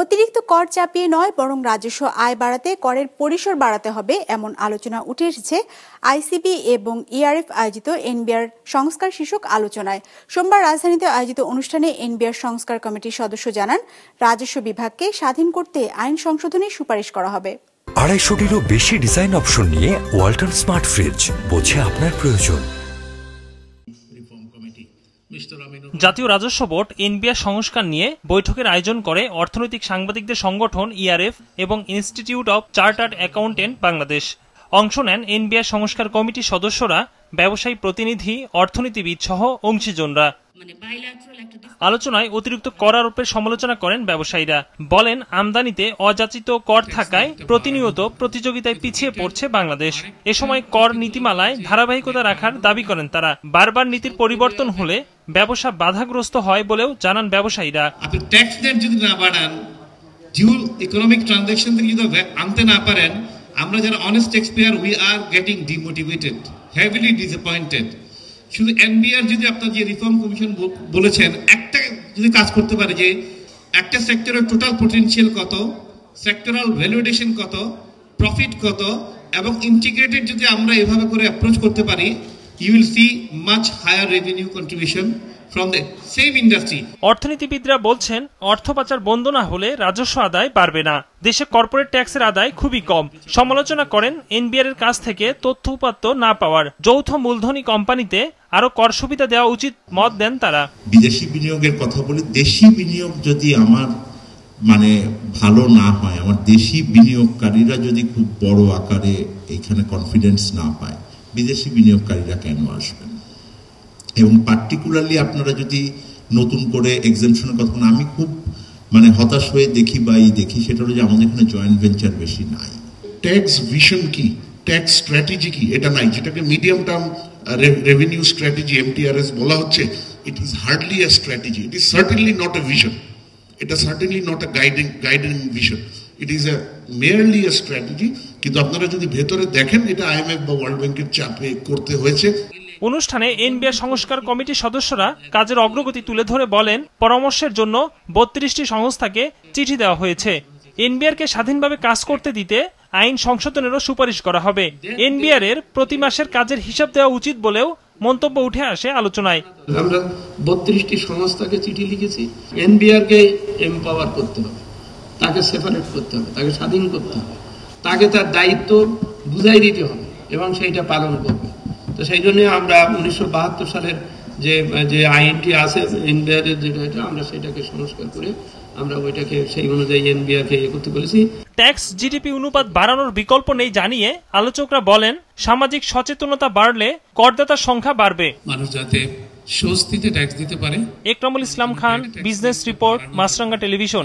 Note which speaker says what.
Speaker 1: অতিরিক্ত কর চাপিয়ে নয় বরং রাজস্ব আয় বাড়াতে করের পরিসর বাড়াতে হবে এমন আলোচনা উঠে এসেছে আইসিবি এবং ইআরএফ আয়োজিত এনবিআর সংস্কার শীর্ষক আলোচনায়। সোমবার রাজধানীতে আয়োজিত অনুষ্ঠানে এনবিআর সংস্কার কমিটির সদস্য জানান, রাজস্ব বিভাগকে স্বাধীন করতে আইন সংশোধনের সুপারিশ করা হবে।
Speaker 2: 250-টিরও বেশি ডিজাইন অপশন নিয়ে ওয়ালটন স্মার্ট ফ্রিজ, বোঝে আপনার প্রয়োজন।
Speaker 3: জাতীয় রাজস্ব বোর্ড এনবিআর সংস্কার নিয়ে বৈঠকের আয়োজন করে অর্থনৈতিক সাংবাদিকদের সংগঠন ইআরএফ এবং institute of chartered accountant Bangladesh. অংশ নেন এনবিআর সংস্কার কমিটির সদস্যরা, ব্যবসায়ী প্রতিনিধি, অর্থনীতিবিদ সহ অংশীজনরা। আলোচনায় অতিরিক্ত কর আরোপের সমালোচনা করেন ব্যবসায়ীরা। বলেন, আমদানিতে অযাচিত কর থাকায় প্রতিনিয়ত প্রতিযোগিতায় পিছিয়ে পড়ছে বাংলাদেশ। এ সময় কর নীতিমালায় ধারাবাহিকতা রাখার দাবি করেন তারা। বারবার নীতির পরিবর্তন হলে ব্যবসা বাধাগ্রস্ত হয় বলেও জানান ব্যবসায়ীরা।
Speaker 4: আপনি ট্যাক্স রেট যদি না বাড়ান, ডিউল ইকোনমিক ট্রানজাকশন থেকে যদি আনতে না পারেন, আমরা যারা honest tax payer we are getting demotivated, heavily disappointed. শুধু এনবিআর যদি আপনার যে রিফর্ম কমিশন বলেছেন, একটা যদি কাজ করতে পারে যে একটা সেক্টরের টোটাল পটেনশিয়াল কত, সেক্টরাল ভ্যালুয়েশন কত, প্রফিট কত, এবং ইন্টিগ্রেটেড যদি আমরা এভাবে করে অ্যাপ্রোচ করতে পারি, you will see much higher revenue contribution from the same industry.
Speaker 3: অর্থনীতিবিদরা বলছেন, অর্থ পাচার বন্ধ না হলে রাজস্ব আদায় বাড়বে না। দেশে কর্পোরেট ট্যাক্সের আদায় খুবই কম। সমালোচনা করেন এনবিআর এর কাছ থেকে তথ্য উপাত্ত না পাওয়ার। যৌথ মূলধনী কোম্পানিতে আরো কর সুবিধা দেওয়া উচিত মত দেন তারা।
Speaker 5: বিদেশি বিনিয়োগের কথা বলি, দেশি বিনিয়োগ যদি আমার ভালো না হয়, আমার দেশি বিনিয়োগকারীরা যদি খুব বড় আকারে এখানে কনফিডেন্স না পায়, বিদেশি বিনিয়োগকারীরা কেন আসবেন? এবং পার্টিকুলারলি আপনারা যদি নতুন করে এক্সেমশনের কথা বলেন, আমি খুব হতাশ হয়ে দেখি সেটা হলো যে আমাদের এখানে জয়েন্ট ভেঞ্চার বেশি নাই।
Speaker 6: ট্যাক্স ভিশন কি, ট্যাক্স স্ট্র্যাটেজি কি, এটা নাই, যেটাকে medium term revenue strategy MTRS বলা হচ্ছে। It is hardly a strategy, it is certainly not a vision, এটা certainly not a guiding vision, it is a merely a strategy. কিন্তু আপনারা যদি ভেতরে দেখেন, এটা আইএমএফ বা ওয়ার্ল্ড ব্যাংকের চাপে করতে হয়েছে।
Speaker 3: অনুষ্ঠানে এনবিআর সংস্কার কমিটির সদস্যরা কাজের অগ্রগতি তুলে ধরে বলেন, পরামর্শের জন্য 32টি সংস্থাকে চিঠি দেওয়া হয়েছে। এনবিআর কে স্বাধীনভাবে কাজ করতে দিতে আইন সংশোধনেরও সুপারিশ করা হবে। এনবিআর এর প্রতি মাসের কাজের হিসাব দেওয়া উচিত বলেও মন্তব্য উঠে আসে আলোচনায়।
Speaker 7: আমরা 32টি সংস্থাকে চিঠি লিখেছি, এনবিআর কে এমপাওয়ার করতে হবে, তাকে সেপারেট করতে হবে, তাকে স্বাধীন করতে হবে, তাকে তার দায়িত্ব বুঝাই দিতে হবে এবং সেইটা পালন করবে। তো সেই জন্য আমরা 1972 সালের যে আইনটি আছে এনবিআর এর, যেটা আমরা সেটাকে সংস্কার করে আমরা ওইটাকে সেই অনুযায়ী এনবিআর কে করতে বলেছি।
Speaker 3: ট্যাক্স জিডিপি অনুপাত বাড়ানোর বিকল্প নেই জানিয়ে আলোচকরা বলেন, সামাজিক সচেতনতা বাড়লে করদাতার সংখ্যা বাড়বে।
Speaker 4: মানুষ যাতে স্বস্তিতে ট্যাক্স দিতে পারে।
Speaker 3: একরামুল ইসলাম খান, বিজনেস রিপোর্ট, মাছরাঙ্গা টেলিভিশন।